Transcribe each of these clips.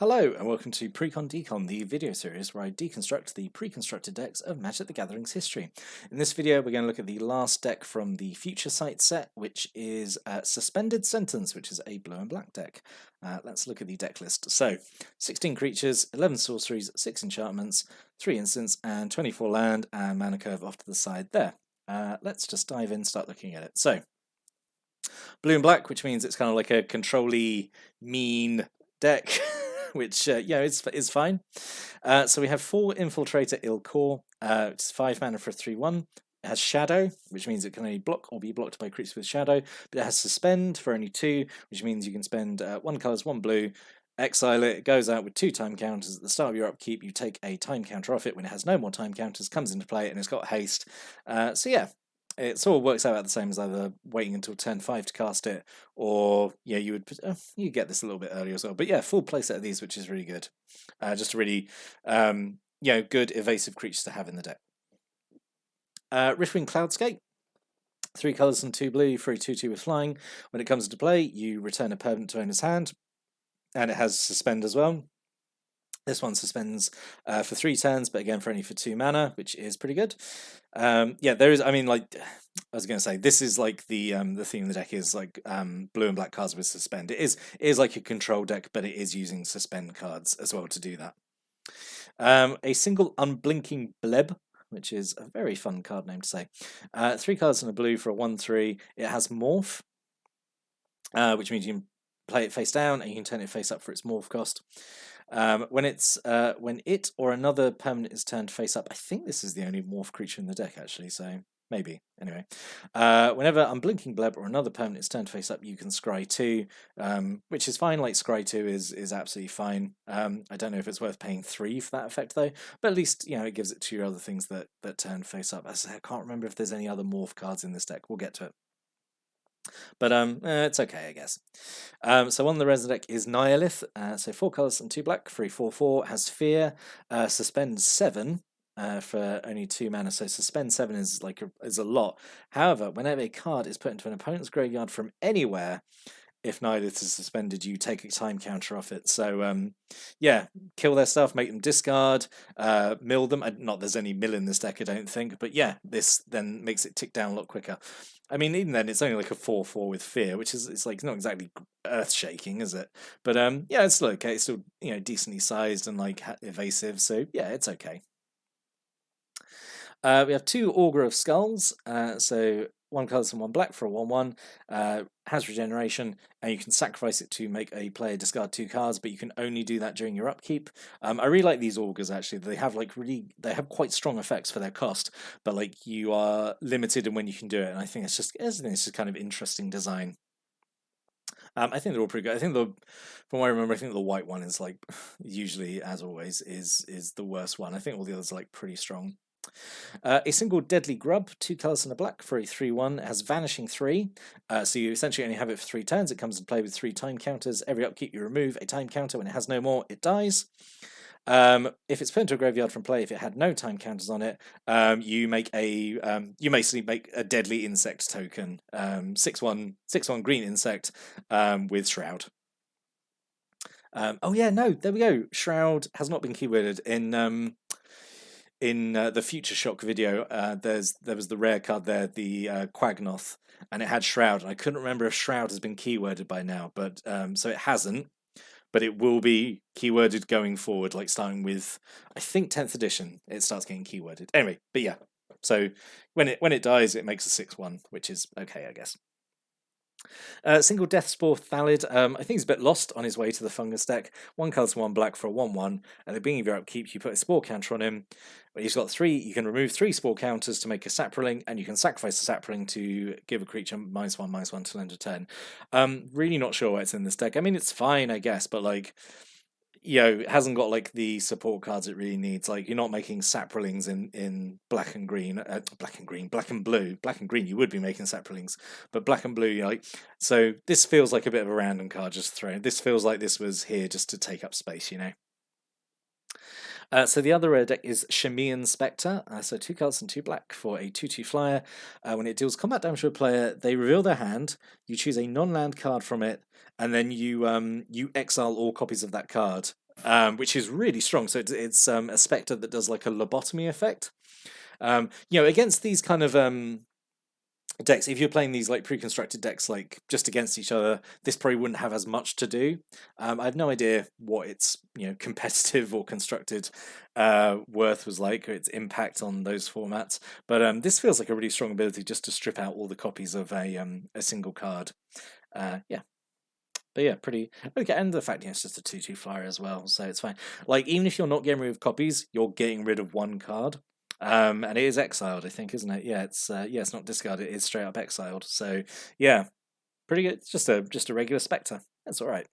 Hello and welcome to Precon Decon, the video series where I deconstruct the pre-constructed decks of Magic the Gathering's history. In this video we're going to look at the last deck from the Future Sight set, which is Suspended Sentence, which is a blue and black deck. Let's look at the deck list. So, 16 creatures, 11 sorceries, 6 enchantments, 3 instants, and 24 land, and mana curve off to the side there. Let's just dive in, start looking at it. So, blue and black, which means it's kind of like a control-y, mean deck. Which is fine. So we have 4 Infiltrator Ilcore, which is 5 mana for a 3/1. It has Shadow, which means it can only block or be blocked by creatures with Shadow. But it has Suspend for only 2, which means you can spend 1 colours, 1 blue, exile it. It goes out with 2 time counters. At the start of your upkeep, you take a time counter off it. When it has no more time counters, comes into play, and it's got haste. So yeah. It sort of works out about the same as either waiting until turn 5 to cast it, or you get this a little bit earlier as well. But yeah, full playset of these, which is really good. Just a really good evasive creatures to have in the deck. Riftwing Cloudscape. 3 colours and 2 blue for a 2/2 with flying. When it comes into play, you return a permanent to owner's hand, and it has Suspend as well. This one suspends for 3 turns, but again for 2 mana, which is pretty good. There is. I mean, like I was going to say, this is like the theme of the deck is like blue and black cards with suspend. It is like a control deck, but it is using suspend cards as well to do that. A single unblinking bleb, which is a very fun card name to say. 3 cards and a blue for a 1/3. It has morph, which means you can play it face down and you can turn it face up for its morph cost. When it or another permanent is turned face up, I think this is the only morph creature in the deck actually, so maybe. Anyway, whenever Unblinking Bleb or another permanent is turned face up, you can scry 2, which is fine. Like scry 2 is absolutely fine. I don't know if it's worth paying 3 for that effect though, but at least it gives it to your other things that turn face up. I can't remember if there's any other morph cards in this deck. We'll get to it. But it's okay, I guess. So one of the res deck is Nihilith. So 4 colours and 2 black, 3/4/4, has Fear, Suspend 7 for only 2 mana. So Suspend 7 is a lot. However, whenever a card is put into an opponent's graveyard from anywhere, if Nihilith is suspended, you take a time counter off it. So kill their stuff, make them discard, mill them. Not there's any mill in this deck, I don't think, but yeah, this then makes it tick down a lot quicker. I mean, even then, it's only like a 4/4 with Fear, which is it's like not exactly earth shaking, is it? But it's still okay. It's still decently sized and like evasive, so yeah, it's okay. We have 2 Augur of Skulls, so 1 colours and 1 black for a 1/1, has regeneration, and you can sacrifice it to make a player discard 2 cards, but you can only do that during your upkeep. I really like these Augurs actually. They have quite strong effects for their cost, but like you are limited in when you can do it, and I think it's just kind of interesting design. I think they're all pretty good. I think from what I remember, I think the white one is like usually, as always, is the worst one. I think all the others are like pretty strong. A single Deadly Grub, 2 colours and a black for a 3/1. It has Vanishing 3, so you essentially only have it for 3 turns. It comes into play with 3 time counters. Every upkeep you remove a time counter. When it has no more, it dies. If it's put into a graveyard from play, if it had no time counters on it, you basically make a Deadly Insect token, 6/1 green insect with Shroud. There we go. Shroud has not been keyworded in the Future Shock video. There was the rare card there, the Quagnoth, and it had Shroud. And I couldn't remember if Shroud has been keyworded by now, but so it hasn't. But it will be keyworded going forward, like starting with I think 10th edition. It starts getting keyworded anyway. But yeah, so when it dies, it makes a 6/1, which is okay, I guess. Single Deathspore Thallid. I think he's a bit lost on his way to the Fungus deck. 1 colour and 1 black for a 1/1. At the beginning of your upkeep, you put a Spore counter on him. When he's got 3, you can remove 3 Spore counters to make a Sapperling, and you can sacrifice the Sapperling to give a creature -1/-1 till end of turn. Really not sure why it's in this deck. I mean, it's fine, I guess, but like, it hasn't got like the support cards it really needs. Like, you're not making Saprolings in black and green, black and blue. Black and green, you would be making Saprolings, but black and blue, so this feels like a bit of a random card just thrown. This feels like this was here just to take up space, So the other rare deck is Shemian Spectre. So 2 colours and 2 black for a 2/2 flyer. When it deals combat damage to a player, they reveal their hand. You choose a non-land card from it, and then you exile all copies of that card which is really strong. So it's a spectre that does like a lobotomy effect. Against these kind of decks, if you're playing these like pre-constructed decks like just against each other, this probably wouldn't have as much to do. I have no idea what its competitive or constructed worth was like, or its impact on those formats, but this feels like a really strong ability just to strip out all the copies of a single card. Yeah. But yeah, pretty okay. And the fact it's just a 2/2 flyer as well, so it's fine. Like, even if you're not getting rid of copies, you're getting rid of one card. And it is exiled, I think, isn't it? Yeah, it's not discarded, it is straight up exiled. So yeah, pretty good. It's just a regular Spectre. That's all right.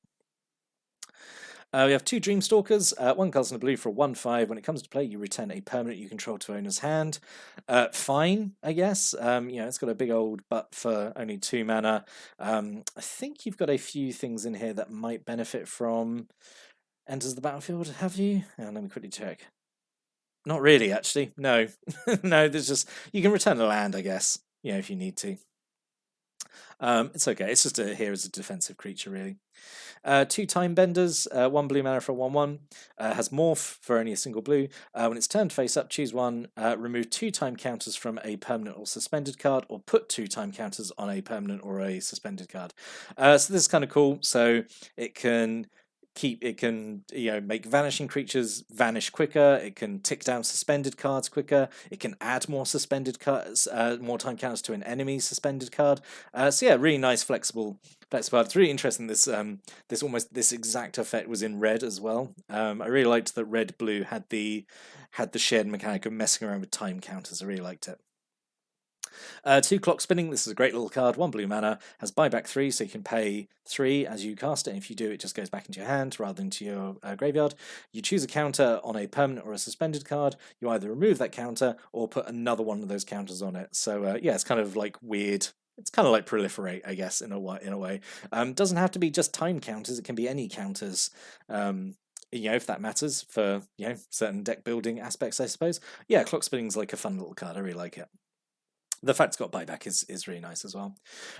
We have two Dreamstalkers. One costs in a blue for a 1/5. When it comes to play, you return a permanent you control to owner's hand. Fine, I guess. It's got a big old butt for only 2 mana. I think you've got a few things in here that might benefit from enters the battlefield. Have you? Let me quickly check. Not really, actually. No, no. There's just you can return a land, I guess. If you need to. It's okay. It's just here as a defensive creature, really. 2 Time Benders, 1 blue mana for a 1/1. Has Morph for only a single blue. When it's turned face up, choose one. Remove 2 time counters from a permanent or suspended card, or put 2 time counters on a permanent or a suspended card. So this is kind of cool. So it can make vanishing creatures vanish quicker. It can tick down suspended cards quicker. It can add more suspended cards, more time counters to an enemy suspended card. So yeah, really nice flexible. It's really interesting. This exact effect was in red as well. I really liked that red blue had the shared mechanic of messing around with time counters. I really liked it. 2 Clock Spinning. This is a great little card. 1 blue mana, has buyback 3, so you can pay 3 as you cast it. And if you do, it just goes back into your hand rather than to your graveyard. You choose a counter on a permanent or a suspended card. You either remove that counter or put another one of those counters on it. So yeah, it's kind of like weird. It's kind of like Proliferate, I guess, in a way. Doesn't have to be just time counters. It can be any counters. If that matters for certain deck building aspects, I suppose. Yeah, Clock Spinning's like a fun little card. I really like it. The fact it's got buyback is really nice as well.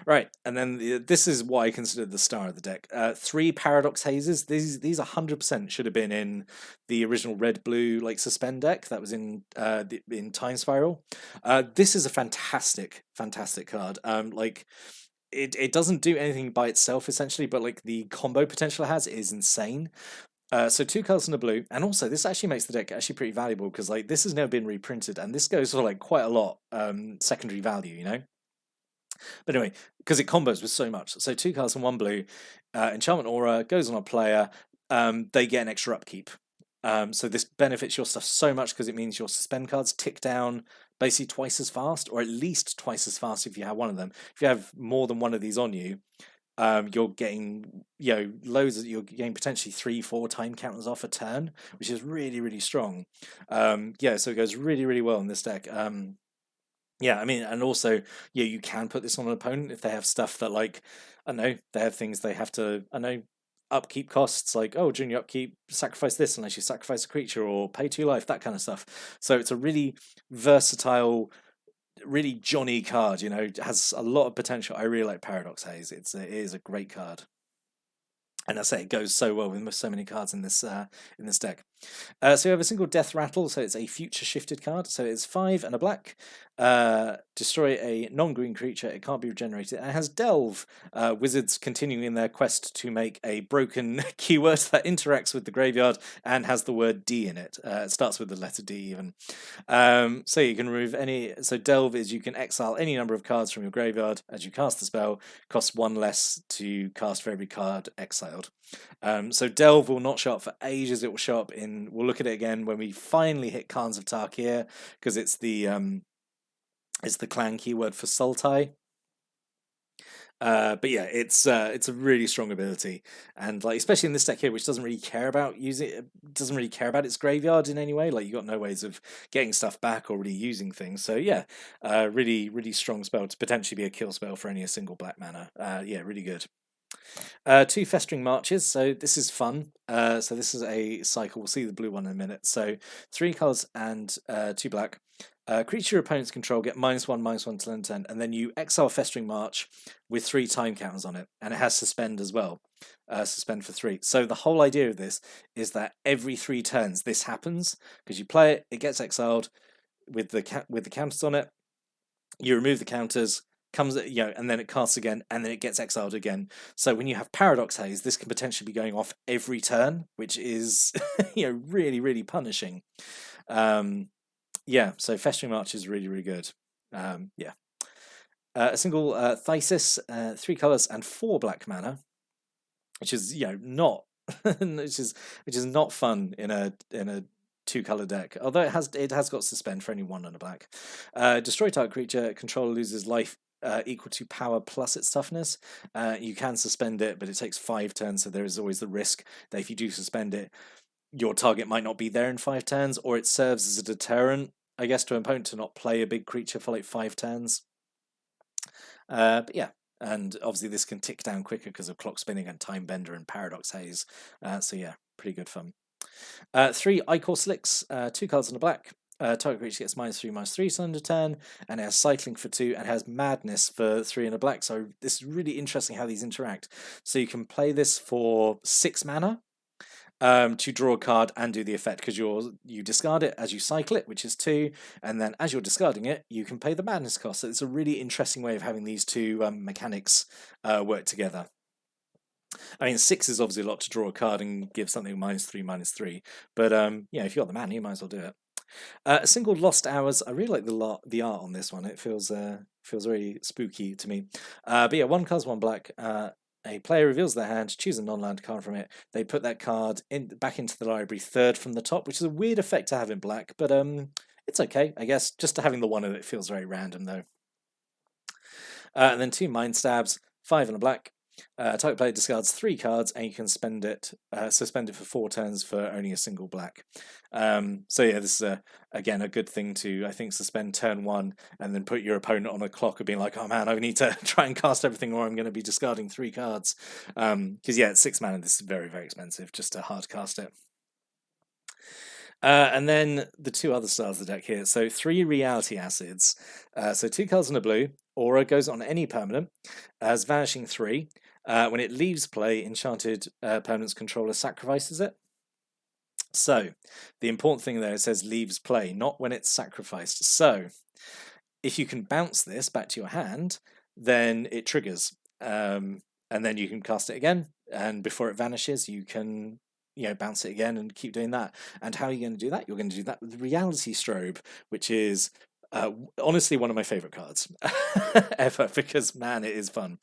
Right, and then this is what I consider the star of the deck. 3 Paradox Hazes. These 100% should have been in the original red-blue like suspend deck that was in Time Spiral. This is a fantastic card. It doesn't do anything by itself essentially, but like the combo potential it has is insane. So 2 colors and a blue, and also this actually makes the deck actually pretty valuable because like this has never been reprinted, and this goes for like quite a lot secondary value. But anyway, because it combos with so much. So 2 colors and 1 blue, Enchantment Aura goes on a player. They get an extra upkeep. So this benefits your stuff so much because it means your suspend cards tick down basically twice as fast, or at least twice as fast if you have one of them. If you have more than one of these on you, you're getting you're getting potentially 3-4 time counters off a turn, which is really strong. So it goes really well in this deck. I mean, and also you can put this on an opponent if they have stuff that, like, I don't know, they have things they have to, I know, upkeep costs, like, oh, during your upkeep sacrifice this unless you sacrifice a creature, or pay 2 life, that kind of stuff. So it's a really versatile, really Johnny card. It has a lot of potential. I really like Paradox Haze. It is a great card, and I say it goes so well with so many cards in this deck. So you have a single Death Rattle, so it's a future shifted card. So it's 5 and a black. Destroy a non-green creature. It can't be regenerated. And it has Delve. Wizards continuing in their quest to make a broken keyword that interacts with the graveyard and has the word D in it. It starts with the letter D even. So you can remove any. So Delve is you can exile any number of cards from your graveyard as you cast the spell. Costs 1 less to cast for every card exiled. So Delve will not show up for ages. It will show up in. We'll look at it again when we finally hit Khans of Tarkir, because it's the clan keyword for Sultai. But yeah, it's a really strong ability, and like especially in this deck here, which doesn't really care about its graveyard in any way. Like, you got no ways of getting stuff back or really using things. So yeah, really strong spell to potentially be a kill spell for only a single black mana. Yeah, really good. 2 Festering Marches, so this is fun. So this is a cycle. We'll see the blue one in a minute. So 3 colors and 2 black. Creature your opponents control get -1/-1 till end turn, and then you exile Festering March with 3 time counters on it, and it has suspend as well. Suspend for 3. So the whole idea of this is that every 3 turns this happens because you play it, it gets exiled with the counters on it. You remove the counters, comes and then it casts again, and then it gets exiled again. So when you have Paradox Haze, this can potentially be going off every turn, which is really, really punishing. Yeah, so Festering March is really, really good. Yeah. A single Thysis, 3 colours and 4 black mana, which is not which is not fun in a 2-color deck. Although it has got suspend for only 1 and a black. Destroy target creature, controller loses life equal to power plus its toughness. You can suspend it, but it takes 5 turns, so there is always the risk that if you do suspend it, your target might not be there in 5 turns, or it serves as a deterrent, I guess, to an opponent to not play a big creature for like 5 turns. But yeah, and obviously this can tick down quicker because of Clock Spinning and Time Bender and Paradox Haze. So yeah, pretty good fun. 3 Ichor Slicks, 2 cards and a black. Target creature gets -3/-3 till end of turn, and it has Cycling for 2, and has Madness for 3 and a black. So this is really interesting how these interact. So you can play this for 6 mana. To draw a card and do the effect, because you discard it as you cycle it, which is 2, and then as you're discarding it, you can pay the madness cost. So it's a really interesting way of having these 2 mechanics work together. I mean, 6 is obviously a lot to draw a card and give something -3/-3, but if you got the mana, you might as well do it. A single Lost Hours. I really like the art on this one. It feels very spooky to me. But yeah, 1 card, 1 black. A player reveals their hand, choose a non-land card from it. They put that card back into the library 3rd from the top, which is a weird effect to have in black, but it's okay, I guess. Just having the 1 of it feels very random, though. And then 2 Mind Stabs, 5 and a black. Target player discards 3 cards, and you can suspend it for 4 turns for only a single black. So yeah, this is again a good thing to, I think, suspend turn 1 and then put your opponent on a clock of being like, oh man, I need to try and cast everything, or I'm going to be discarding 3 cards. Because yeah, it's 6 mana. This is very, very expensive just to hard cast it. And then the 2 other styles of the deck here. So 3 Reality Acids. So 2 cards and a blue. Aura goes on any permanent as Vanishing 3. When it leaves play, enchanted permanent's controller sacrifices it. So the important thing there, it says leaves play, not when it's sacrificed. So if you can bounce this back to your hand, then it triggers. And then you can cast it again, and before it vanishes, you can bounce it again and keep doing that. And how are you going to do that? You're going to do that with Reality Strobe, which is honestly one of my favorite cards ever, because man, it is fun.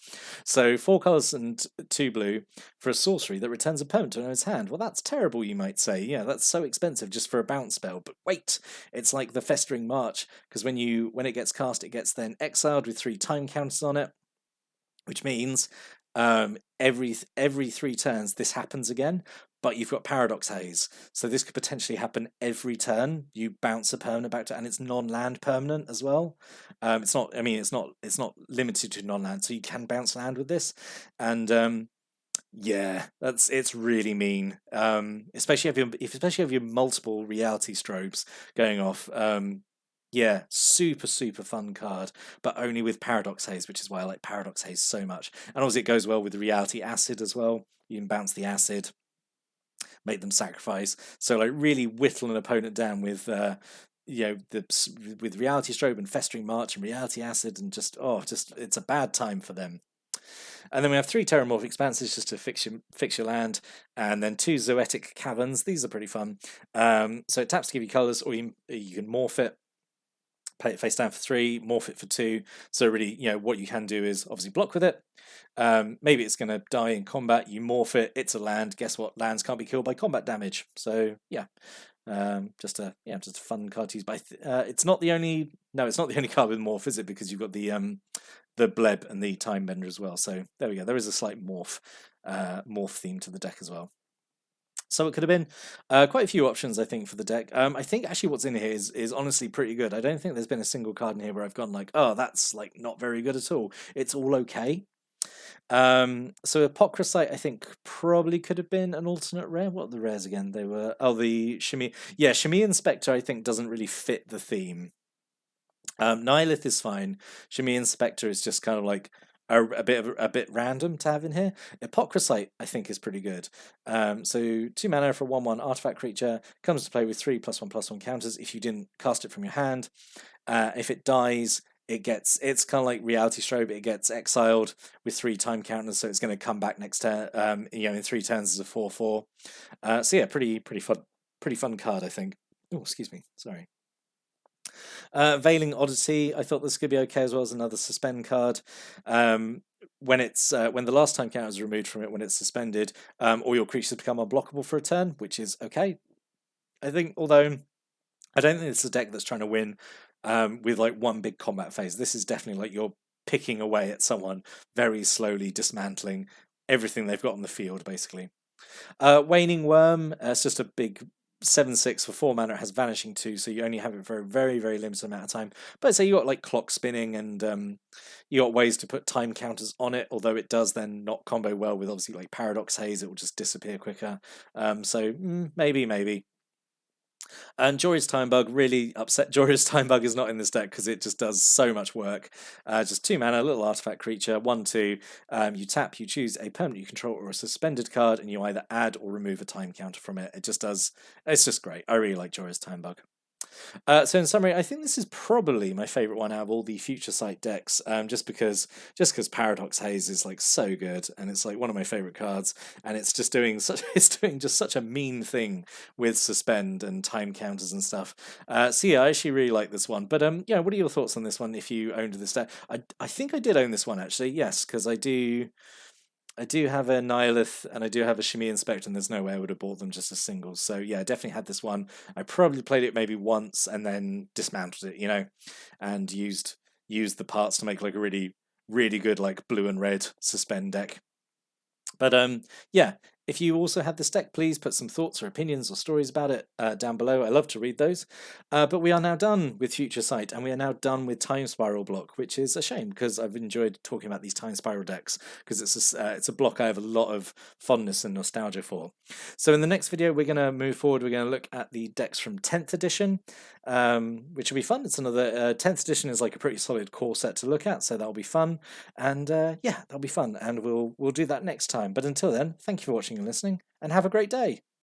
So 4 colors and 2 blue for a sorcery that returns a permanent to its hand. Well, that's terrible, you might say. Yeah, that's so expensive just for a bounce spell. But wait, it's like the Festering March, because when it gets cast, it gets then exiled with 3 time counters on it, which means every 3 turns this happens again. But you've got Paradox Haze, so this could potentially happen every turn. You bounce a permanent back to, and it's non-land permanent as well. It's not. I mean, it's not limited to non-land, so you can bounce land with this. And yeah, it's really mean. Especially if you have multiple Reality Strobes going off. Yeah, super, super fun card, but only with Paradox Haze, which is why I like Paradox Haze so much. And obviously it goes well with the Reality Acid as well. You can bounce the acid, make them sacrifice. So like really whittle an opponent down with with Reality Strobe and Festering March and Reality Acid, and just it's a bad time for them. And then we have 3 Terramorphic Expanses just to fix your land, and then 2 Zoetic Caverns. These are pretty fun. So it taps to give you colours, or you can morph it. Play it face down for 3, morph it for 2. So really, what you can do is obviously block with it. Maybe it's going to die in combat. You morph it. It's a land. Guess what? Lands can't be killed by combat damage. So yeah, just a fun card to use. But it's not the only. No, it's not the only card with morph, is it? Because you've got the Bleb and the Time Bender as well. So there we go. There is a slight morph theme to the deck as well. So it could have been quite a few options, I think, for the deck. I think actually what's in here is honestly pretty good. I don't think there's been a single card in here where I've gone like, oh, that's like not very good at all. It's all okay. So Apocryphite, I think, probably could have been an alternate rare. What are the rares again? They were the Shami. Yeah, Shami Inspector, I think, doesn't really fit the theme. Nihilith is fine. Shimi Inspector is just kind of like a bit random to have in here. Hypocrisite, I think, is pretty good. So 2 mana for a 1/1 artifact creature, comes to play with 3+1/+1 counters if you didn't cast it from your hand. If it dies, it's kind of like Reality Strobe. It gets exiled with 3 time counters, so it's going to come back next turn. In 3 turns as a 4/4. So yeah, pretty fun card, I think. Oh, excuse me, sorry. Veiling Oddity, I thought this could be okay as well as another suspend card. When the last time counter is removed from it, when it's suspended, all your creatures become unblockable for a turn, which is okay. I think, although I don't think it's a deck that's trying to win with like one big combat phase. This is definitely like you're picking away at someone, very slowly dismantling everything they've got on the field, basically. Waning Worm, it's just a big 7/6 for 4 mana. It has Vanishing 2, so you only have it for a very, very limited amount of time. But say you got like clock spinning and you got ways to put time counters on it, although it does then not combo well with obviously like Paradox Haze, it will just disappear quicker. Maybe. And Jory's Time Bug, really upset Jory's Time Bug is not in this deck because it just does so much work. Just 2 mana, little artifact creature, 1/2. You tap, you choose a permanent you control or a suspended card, and you either add or remove a time counter from it. It's just great. I really like Jory's Time Bug. So in summary, I think this is probably my favourite one out of all the Future Sight decks, just because Paradox Haze is like so good, and it's like one of my favourite cards, and it's doing just such a mean thing with suspend and time counters and stuff. So yeah, I actually really like this one. But yeah, what are your thoughts on this one? If you owned this deck, I think I did own this one actually. Yes, because I do have a Nihilith and I do have a Shimi Inspector, and there's no way I would have bought them just as singles. So yeah, I definitely had this one. I probably played it maybe once and then dismantled it, and used the parts to make like a really, really good like blue and red suspend deck. But yeah, if you also had this deck, please put some thoughts or opinions or stories about it down below. I love to read those. But we are now done with Future Sight, and we are now done with Time Spiral block, which is a shame because I've enjoyed talking about these Time Spiral decks because it's a block I have a lot of fondness and nostalgia for. So in the next video, we're going to move forward. We're going to look at the decks from 10th edition, which will be fun. It's another 10th edition is like a pretty solid core set to look at, so that'll be fun. And yeah, that'll be fun, and we'll do that next time. But until then, thank you for watching and listening, and have a great day.